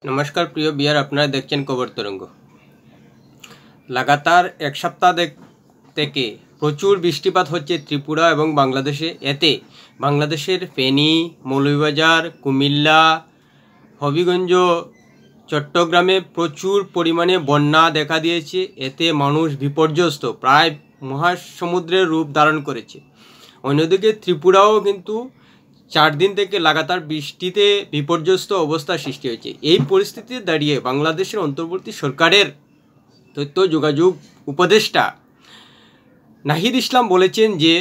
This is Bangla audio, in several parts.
नमस्कार प्रिय बिहार আপনারা দেখছেন খবর তরঙ্গ। লাগাতার এক সপ্তাহ থেকে প্রচুর বৃষ্টিপাত হচ্ছে ত্রিপুরা এবং বাংলাদেশে। এতে বাংলাদেশের ফেনী, মৌলভীবাজার, কুমিল্লা, হবিগঞ্জ, চট্টগ্রামে প্রচুর পরিমাণে বন্যা দেখা দিয়েছে। এতে মানুষ বিপর্যস্ত, প্রায় মহাসমুদ্রের রূপ ধারণ করেছে। অন্যদিকে ত্রিপুরাও কিন্তু 4 দিন থেকে লাগাতার বৃষ্টিতে বিপর্যস্ত অবস্থা সৃষ্টি হয়েছে। এই পরিস্থিতিতে দাঁড়িয়ে বাংলাদেশের অন্তর্বর্তী সরকারের তথ্য যোগাযোগ উপদেষ্টা নাহিদ ইসলাম বলেছেন যে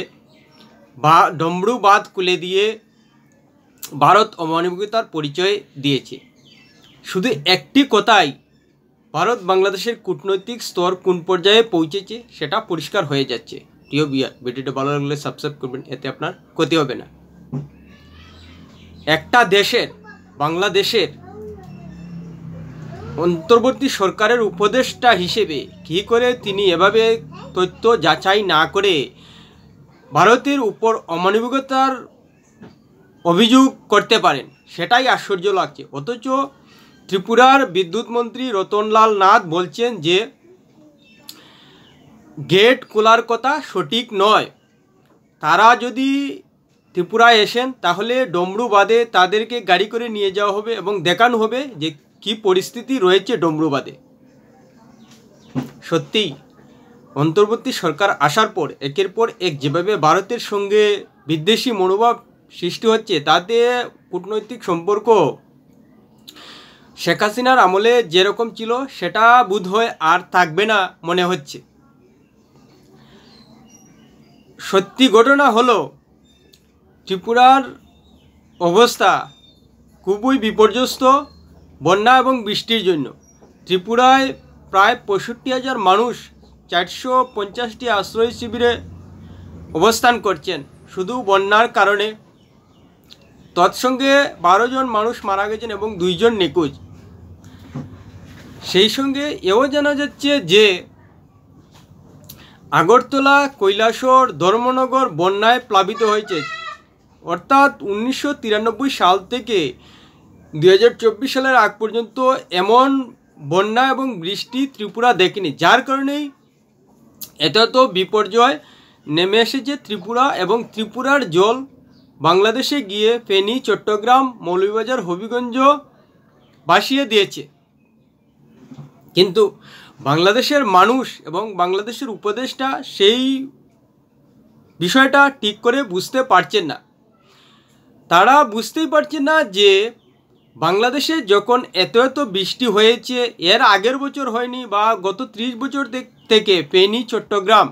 ডমরু বাঁধ খুলে দিয়ে ভারত অমানবিকতার পরিচয় দিয়েছে। শুধু একটি কথাই, ভারত বাংলাদেশের কূটনৈতিক স্তর কোন পর্যায়ে পৌঁছেছে সেটা পরিষ্কার হয়ে যাচ্ছে। প্রিয় বিহার, ভিডিওটা ভালো লাগলে সাবস্ক্রাইব করবেন, এতে আপনার ক্ষতি হবে না। একটা দেশের, বাংলাদেশের অন্তর্বর্তী সরকারের উপদেষ্টা হিসেবে কী করে তিনি এভাবে তথ্য যাচাই না করে ভারতের উপর অমানবিকতার অভিযোগ করতে পারেন, সেটাই আশ্চর্য লাগছে। অথচ ত্রিপুরার বিদ্যুৎ মন্ত্রী রতনলাল নাথ বলছেন যে গেট খোলার কথা সঠিক নয়। তারা যদি ত্রিপুরায় এসেন তাহলে ডমরু বাঁধে তাদেরকে গাড়ি করে নিয়ে যাওয়া হবে এবং দেখানো হবে যে কি পরিস্থিতি রয়েছে ডমরু বাঁধে। সত্যিই অন্তর্বর্তী সরকার আসার পর একের পর এক যেভাবে ভারতের সঙ্গে বিদ্বেষী মনোভাব সৃষ্টি হচ্ছে, তাতে কূটনৈতিক সম্পর্ক শেখ হাসিনার আমলে যেরকম ছিল সেটা বোধহয় আর থাকবে না মনে হচ্ছে। সত্যি ঘটনা হলো ত্রিপুরার অবস্থা খুবই বিপর্যস্ত বন্যা এবং বৃষ্টির জন্য। ত্রিপুরায় প্রায় 65,000 মানুষ 450টি আশ্রয় শিবিরে অবস্থান করছেন শুধু বন্যার কারণে। তৎসঙ্গে 12 জন মানুষ মারা গেছেন এবং 2 জন নিখোঁজ। সেই সঙ্গে এও জানা যাচ্ছে যে আগরতলা, কৈলাসহর, ধর্মনগর বন্যায় প্লাবিত হয়েছে। অর্থাৎ 1993 সাল থেকে 2024 সালের আগ পর্যন্ত এমন বন্যা এবং বৃষ্টি ত্রিপুরা দেখেনি, যার কারণেই এত বিপর্যয় নেমে এসেছে ত্রিপুরা। এবং ত্রিপুরার জল বাংলাদেশে গিয়ে ফেনী, চট্টগ্রাম, মৌলভীবাজার, হবিগঞ্জ ভাসিয়ে দিয়েছে। কিন্তু বাংলাদেশের মানুষ এবং বাংলাদেশের উপদেষ্টা সেই বিষয়টা ঠিক করে বুঝতে পারছেন না। তারা বুঝতেই পারছে না যে বাংলাদেশে যখন এত বৃষ্টি হয়েছে, এর আগের বছর হয়নি বা গত 30 বছর থেকে ফেনী, চট্টগ্রাম,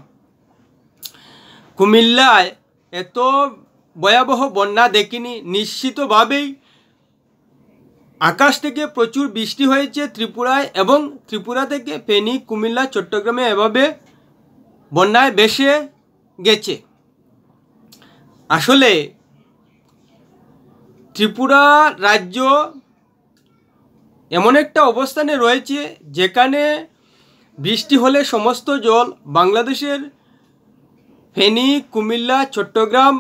কুমিল্লায় এত ভয়াবহ বন্যা দেখিনি। নিশ্চিতভাবেই আকাশ থেকে প্রচুর বৃষ্টি হয়েছে ত্রিপুরায় এবং ত্রিপুরা থেকে ফেনী, কুমিল্লা, চট্টগ্রামে এভাবে বন্যায় ভেসে গেছে। আসলে ত্রিপুরা রাজ্য এমন একটা অবস্থানে রয়েছে যেখানে বৃষ্টি হলে সমস্ত জল বাংলাদেশের ফেনী, কুমিল্লা, চট্টগ্রাম,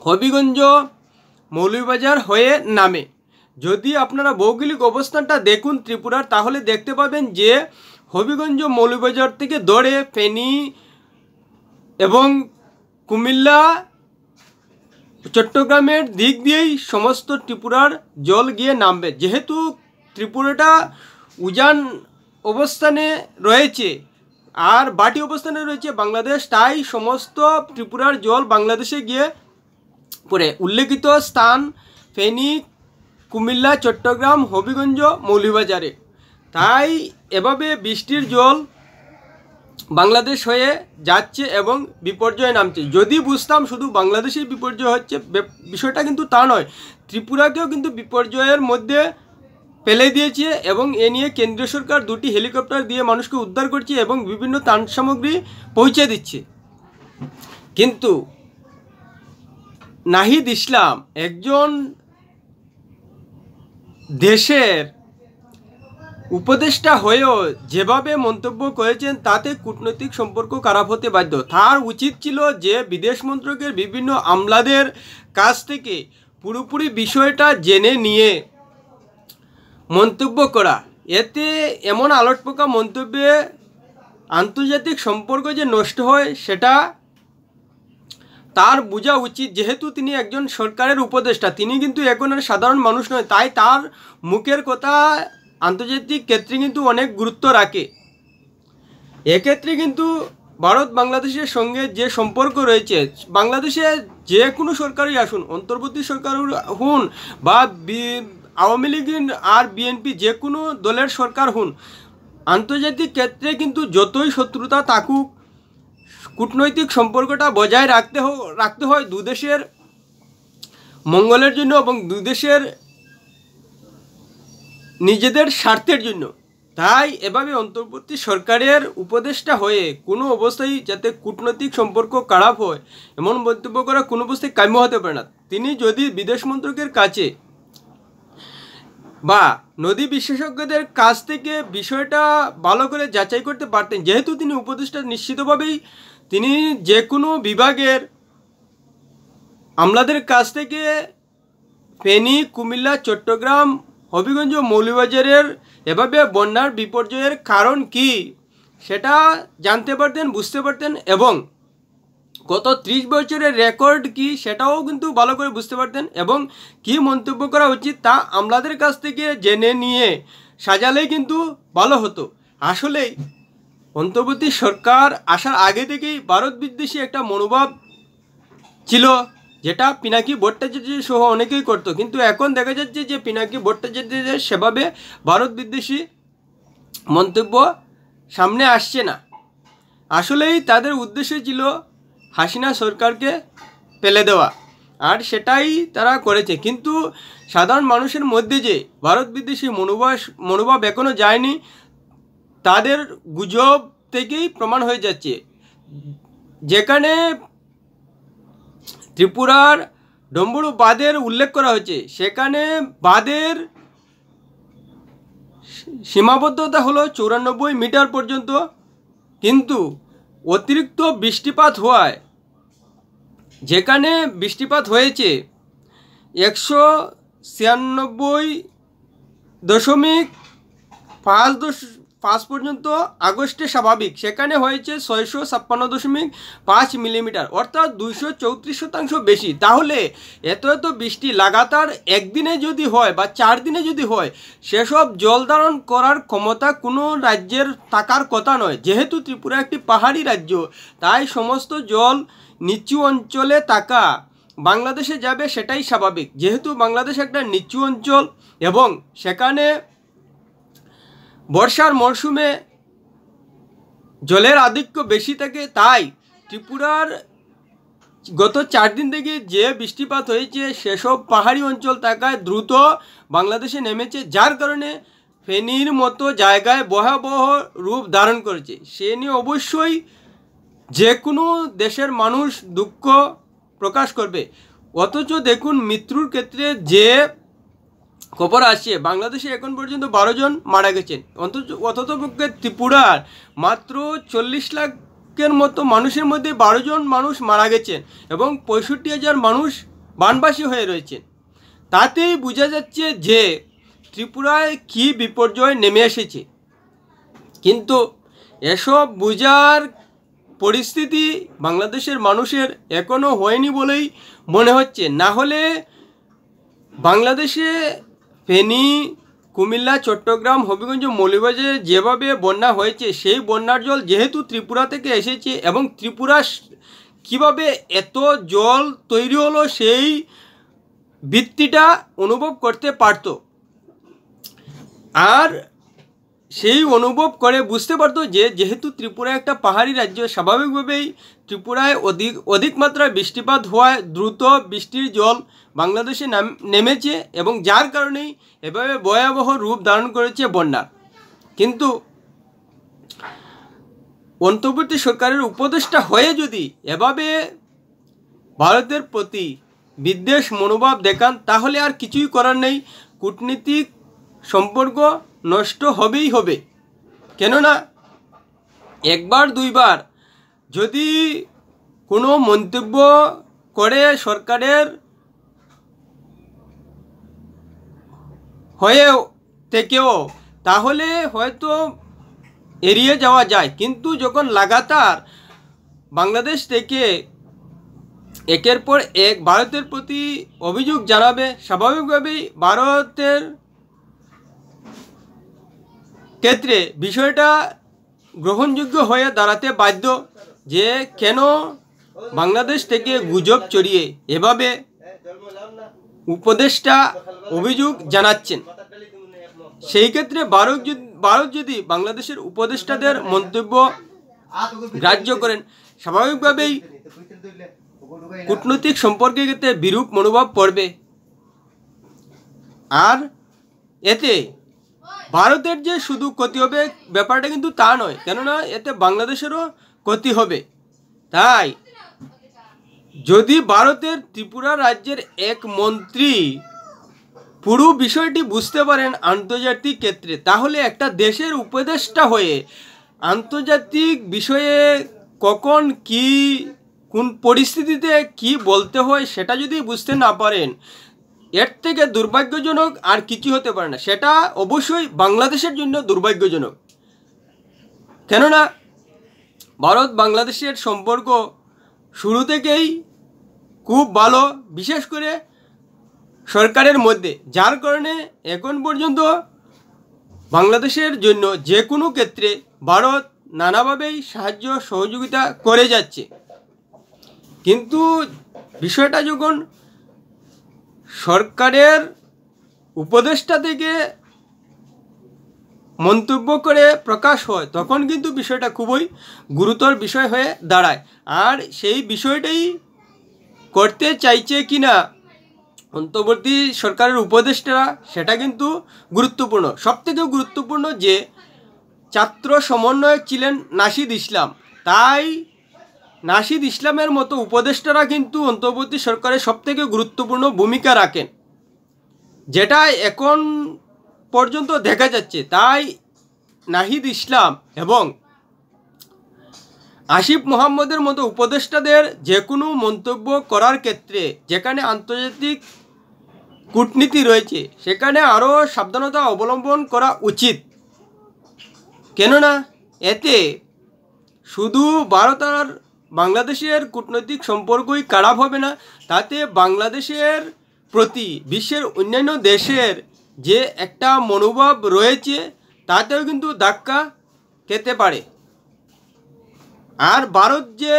হবিগঞ্জ, মৌলভীবাজার হয়ে নামে। যদি আপনারা ভৌগোলিক অবস্থানটা দেখুন ত্রিপুরার, তাহলে দেখতে পাবেন যে হবিগঞ্জ, মৌলভীবাজার থেকে ধরে ফেনী এবং কুমিল্লা, চট্টগ্রামের দিক দিয়েই সমস্ত ত্রিপুরার জল গিয়ে নামবে। যেহেতু ত্রিপুরাটা উজান অবস্থানে রয়েছে আর বাটি অবস্থানে রয়েছে বাংলাদেশ, তাই সমস্ত ত্রিপুরার জল বাংলাদেশে গিয়ে পড়ে। উল্লেখিত স্থান ফেনী, কুমিল্লা, চট্টগ্রাম, হবিগঞ্জ, মৌলভীবাজারে। তাই এভাবে বৃষ্টির জল বাংলাদেশ হয়ে যাচ্ছে এবং বিপর্যয় নামছে। যদি বুঝতাম শুধু বাংলাদেশেই বিপর্যয় হচ্ছে, বিষয়টা কিন্তু তা নয়। ত্রিপুরাকেও কিন্তু বিপর্যয়ের মধ্যে ফেলে দিয়েছে এবং এ নিয়ে কেন্দ্রীয় সরকার 2টি হেলিকপ্টার দিয়ে মানুষকে উদ্ধার করছে এবং বিভিন্ন ত্রাণ সামগ্রী পৌঁছে দিচ্ছে। কিন্তু নাহিদ ইসলাম একজন দেশের উপদেষ্টা হয়েও যেভাবে মন্তব্য করেছেন, তাতে কূটনৈতিক সম্পর্ক খারাপ হতে বাধ্য। তার উচিত ছিল যে বিদেশ মন্ত্রকের বিভিন্ন আমলাদের কাছ থেকে পুরোপুরি বিষয়টা জেনে নিয়ে মন্তব্য করা, এতে এমন আলট পোকা মন্তব্যে আন্তর্জাতিক সম্পর্ক যে নষ্ট হয় সেটা তার বোঝা উচিত। যেহেতু তিনি একজন সরকারের উপদেষ্টা, তিনি কিন্তু এখন আর সাধারণ মানুষ নয়, তাই তার মুখের কথা আন্তর্জাতিক ক্ষেত্রে কিন্তু অনেক গুরুত্ব রাখে। এক্ষেত্রে কিন্তু ভারত বাংলাদেশের সঙ্গে যে সম্পর্ক রয়েছে, বাংলাদেশে যে কোনো সরকারই আসুন, অন্তর্বর্তী সরকার হুন বা আওয়ামী লীগ আর বিএনপি যে কোনো দলের সরকার হুন, আন্তর্জাতিক ক্ষেত্রে কিন্তু যতই শত্রুতা থাকুক, কূটনৈতিক সম্পর্কটা বজায় রাখতে হয় দুদেশের মঙ্গলের জন্য এবং দুদেশের নিজেদের স্বার্থের জন্য। তাই এভাবে অন্তর্বর্তী সরকারের উপদেষ্টা হয়ে কোনো অবস্থায় যাতে কূটনৈতিক সম্পর্ক খারাপ হয় এমন মন্তব্য করা কোনো অবস্থায় কাম্য হতে পারে না। তিনি যদি বিদেশ মন্ত্রকের কাছে বা নদী বিশেষজ্ঞদের কাছ থেকে বিষয়টা ভালো করে যাচাই করতে পারতেন, যেহেতু তিনি উপদেষ্টা, নিশ্চিতভাবেই তিনি যে কোনো বিভাগের আমলাদের কাছ থেকে ফেনী, কুমিল্লা, চট্টগ্রাম, হবিগঞ্জ, মৌলভীবাজারের এভাবে বন্যার বিপর্যয়ের কারণ কি সেটা জানতে পারতেন, বুঝতে পারতেন এবং গত 30 বছরের রেকর্ড কি সেটাও কিন্তু ভালো করে বুঝতে পারতেন এবং কি মন্তব্য করা উচিত তা আমলাদের কাছ থেকে জেনে নিয়ে সাজালেই কিন্তু ভালো হতো। আসলেই অন্তর্বর্তী সরকার আসার আগে থেকেই ভারত বিদ্বেষী একটা মনোভাব ছিল, যেটা পিনাকি ভট্টাচার্য সহ অনেকেই করতো, কিন্তু এখন দেখা যাচ্ছে যে পিনাকি ভট্টাচার্যের সেভাবে ভারত বিদ্বেষী মন্তব্য সামনে আসছে না। আসলেই তাদের উদ্দেশ্য ছিল হাসিনা সরকারকে ফেলে দেওয়া, আর সেটাই তারা করেছে। কিন্তু সাধারণ মানুষের মধ্যে যে ভারত বিদ্বেষী মনোভাব এখনও যায়নি, তাদের গুজব থেকেই প্রমাণ হয়ে যাচ্ছে। যেখানে ত্রিপুরার ডম্বুরু বাঁধের উল্লেখ করা হয়েছে, সেখানে বাঁধের সীমাবদ্ধতা হলো 94 মিটার পর্যন্ত, কিন্তু অতিরিক্ত বৃষ্টিপাত হওয়ায় যেখানে বৃষ্টিপাত হয়েছে 196.5 পর্যন্ত আগস্টে স্বাভাবিক, সেখানে হয়েছে 656.5 মিলিমিটার, অর্থাৎ 234% বেশি। তাহলে এত বৃষ্টি লাগাতার একদিনে যদি হয় বা 4 দিনে যদি হয়, সেসব জল ধারণ করার ক্ষমতা কোনো রাজ্যের থাকার কথা নয়। যেহেতু ত্রিপুরা একটি পাহাড়ি রাজ্য, তাই সমস্ত জল নিচু অঞ্চলে থাকা বাংলাদেশে যাবে, সেটাই স্বাভাবিক। যেহেতু বাংলাদেশ একটা নিচু অঞ্চল এবং সেখানে বর্ষার মরশুমে জলের আধিক্য বেশি থাকে, তাই ত্রিপুরার গত 4 দিন থেকে যে বৃষ্টিপাত হয়েছে সেসব পাহাড়ি অঞ্চল থাকায় দ্রুত বাংলাদেশে নেমেছে, যার কারণে ফেনীর মতো জায়গায় ভয়াবহ রূপ ধারণ করেছে। সে নিয়ে অবশ্যই যে কোনো দেশের মানুষ দুঃখ প্রকাশ করবে। অথচ দেখুন, মৃত্যুর ক্ষেত্রে যে খবর আসছে, বাংলাদেশে এখন পর্যন্ত 12 জন মারা গেছেন, অথচপক্ষে ত্রিপুরার মাত্র 40 লাখের মতো মানুষের মধ্যে 12 জন মানুষ মারা গেছেন এবং 65,000 মানুষ বানবাসী হয়ে রয়েছেন। তাতেই বোঝা যাচ্ছে যে ত্রিপুরায় কী বিপর্যয় নেমে এসেছে। কিন্তু এসব বোঝার পরিস্থিতি বাংলাদেশের মানুষের এখনও হয়নি বলেই মনে হচ্ছে। না হলে বাংলাদেশে ফেনী, কুমিল্লা, চট্টগ্রাম, হবিগঞ্জ, মৌলভীবাজারে যেভাবে বন্যা হয়েছে, সেই বন্যার জল যেহেতু ত্রিপুরা থেকে এসেছে এবং ত্রিপুরা কীভাবে এত জল তৈরি হলো সেই ভিত্তিটা অনুভব করতে পারত, আর সেই অনুভব করে বুঝতে পারতো যে যেহেতু ত্রিপুরা একটা পাহাড়ি রাজ্য, স্বাভাবিকভাবেই ত্রিপুরায় অধিক মাত্রায় বৃষ্টিপাত হওয়ায় দ্রুত বৃষ্টির জল বাংলাদেশে নেমেছে এবং যার কারণেই এভাবে ভয়াবহ রূপ ধারণ করেছে বন্যা। কিন্তু অন্তর্বর্তী সরকারের উপদেষ্টা হয়ে যদি এভাবে ভারতের প্রতি বিদ্বেষ মনোভাব দেখান, তাহলে আর কিছুই করার নেই, কূটনীতিক সম্পর্ক নষ্ট হবেই হবে। কেননা একবার দুইবার যদি কোনো মন্তব্য করে সরকারের হয়ে থেকেও তাহলে হয়তো এড়িয়ে যাওয়া যায়, কিন্তু যখন লাগাতার বাংলাদেশ থেকে একের পর এক ভারতের প্রতি অভিযোগ জানাবে, স্বাভাবিকভাবেই ভারতের ক্ষেত্রে বিষয়টা গ্রহণযোগ্য হয়ে দাঁড়াতে বাধ্য যে কেন বাংলাদেশ থেকে গুজব ছড়িয়ে এভাবে উপদেষ্টা অভিযোগ জানাচ্ছেন। সেই ক্ষেত্রে ভারত যদি বাংলাদেশের উপদেষ্টাদের মন্তব্য গ্রাহ্য করেন, স্বাভাবিকভাবেই কূটনৈতিক সম্পর্কের ক্ষেত্রে বিরূপ মনোভাব পড়বে। আর এতে ভারতের যে শুধু ক্ষতি হবে ব্যাপারটা কিন্তু তা নয়, কেননা এতে বাংলাদেশেরও ক্ষতি হবে। তাই যদি ভারতের ত্রিপুরা রাজ্যের এক মন্ত্রী পুরো বিষয়টি বুঝতে পারেন আন্তর্জাতিক ক্ষেত্রে, তাহলে একটা দেশের উপদেষ্টা হয়ে আন্তর্জাতিক বিষয়ে কখন কি কোন পরিস্থিতিতে কি বলতে হয় সেটা যদি বুঝতে না পারেন, এর থেকে দুর্ভাগ্যজনক আর কিছু হতে পারে না। সেটা অবশ্যই বাংলাদেশের জন্য দুর্ভাগ্যজনক, কেননা ভারত বাংলাদেশের সম্পর্ক শুরু থেকেই খুব ভালো, বিশেষ করে সরকারের মধ্যে, যার কারণে এখন পর্যন্ত বাংলাদেশের জন্য যে কোনো ক্ষেত্রে ভারত নানাভাবেই সাহায্য সহযোগিতা করে যাচ্ছে। কিন্তু বিষয়টা যখন সরকারের উপদেষ্টা থেকে মন্তব্য করে প্রকাশ হয়, তখন কিন্তু বিষয়টা খুবই গুরুতর বিষয় হয়ে দাঁড়ায়। আর সেই বিষয়টাই করতে চাইছে কিনা অন্তর্বর্তী সরকারের উপদেষ্টারা, সেটা কিন্তু গুরুত্বপূর্ণ। সবথেকে গুরুত্বপূর্ণ যে ছাত্র সমন্বয়ক ছিলেন নাশিদ ইসলাম, তাই নাশিদ ইসলামের মতো উপদেষ্টারা কিন্তু অন্তর্বর্তী সরকারের সবথেকে গুরুত্বপূর্ণ ভূমিকা রাখেন, যেটা এখন পর্যন্ত দেখা যাচ্ছে। তাই নাহিদ ইসলাম এবং আসিফ মোহাম্মদের মতো উপদেষ্টাদের যে কোনো মন্তব্য করার ক্ষেত্রে, যেখানে আন্তর্জাতিক কূটনীতি রয়েছে, সেখানে আরও সাবধানতা অবলম্বন করা উচিত। কেননা এতে শুধু ভারত আর বাংলাদেশের কূটনৈতিক সম্পর্কই খারাপ হবে না, তাতে বাংলাদেশের প্রতি বিশ্বের অন্যান্য দেশের যে একটা মনোভাব রয়েছে তাতেও কিন্তু ধাক্কা খেতে পারে। আর ভারত যে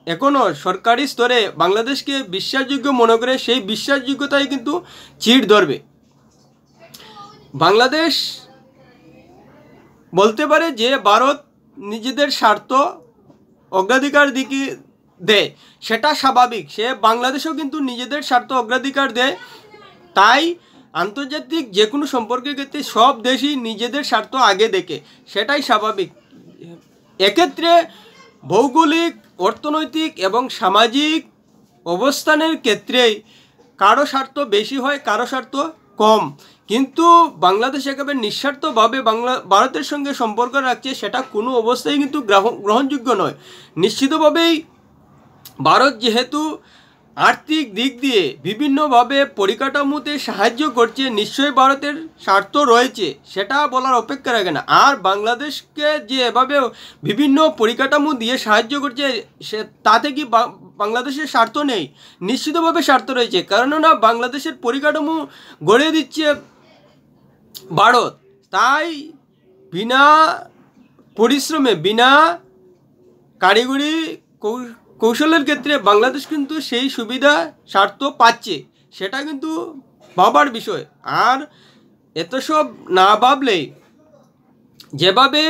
এখনও সরকারি স্তরে বাংলাদেশকে বিশ্বাসযোগ্য মনে করে, সেই বিশ্বাসযোগ্যতাই কিন্তু চিড় ধরবে। বাংলাদেশ বলতে পারে যে ভারত নিজেদের স্বার্থ অগ্রাধিকার দিকে দেয়, সেটা স্বাভাবিক। সে বাংলাদেশও কিন্তু নিজেদের স্বার্থ অগ্রাধিকার দেয়। তাই আন্তর্জাতিক যে কোনো সম্পর্কের ক্ষেত্রে সব দেশই নিজেদের স্বার্থ আগে দেখে, সেটাই স্বাভাবিক। এক্ষেত্রে ভৌগোলিক, অর্থনৈতিক এবং সামাজিক অবস্থানের ক্ষেত্রেই কারো স্বার্থ বেশি হয়, কারো স্বার্থ কম। কিন্তু বাংলাদেশ একেবারে নিঃস্বার্থভাবে ভারতের সঙ্গে সম্পর্ক রাখছে, সেটা কোনো অবস্থায় কিন্তু গ্রহণযোগ্য নয়। নিশ্চিতভাবেই ভারত যেহেতু আর্থিক দিক দিয়ে বিভিন্নভাবে পরিকাঠামোতে সাহায্য করছে, নিশ্চয়ই ভারতের স্বার্থ রয়েছে, সেটা বলার অপেক্ষা রাখে না। আর বাংলাদেশকে যে এভাবে বিভিন্ন পরিকাঠামো দিয়ে সাহায্য করছে, সে তাতে কি বাংলাদেশের স্বার্থ নেই? নিশ্চিতভাবে স্বার্থ রয়েছে, কেননা বাংলাদেশের পরিকাঠামো গড়ে দিচ্ছে ভারত। তাই বিনা পরিশ্রমে, বিনা কারিগরি কৌশলের ক্ষেত্রে বাংলাদেশ কিন্তু সেই সুবিধা স্বার্থ পাচ্ছে, সেটা কিন্তু ভাবার বিষয়। আর এত সব না ভাবলেই যেভাবে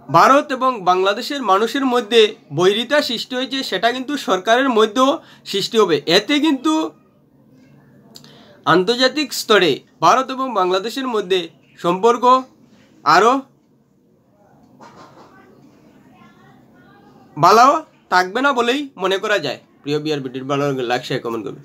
ভারত এবং বাংলাদেশের মানুষের মধ্যে বৈরিতা সৃষ্টি হয়েছে, সেটা কিন্তু সরকারের মধ্যেও সৃষ্টি হবে। এতে কিন্তু আন্তর্জাতিক স্তরে ভারত এবং বাংলাদেশের মধ্যে সম্পর্ক আরও ভালো থাকবে না বলেই মনে করা যায়। প্রিয় বিআর ভিডিওর ভালো লাগলে লাইক শেয়ার কমেন্ট করবে।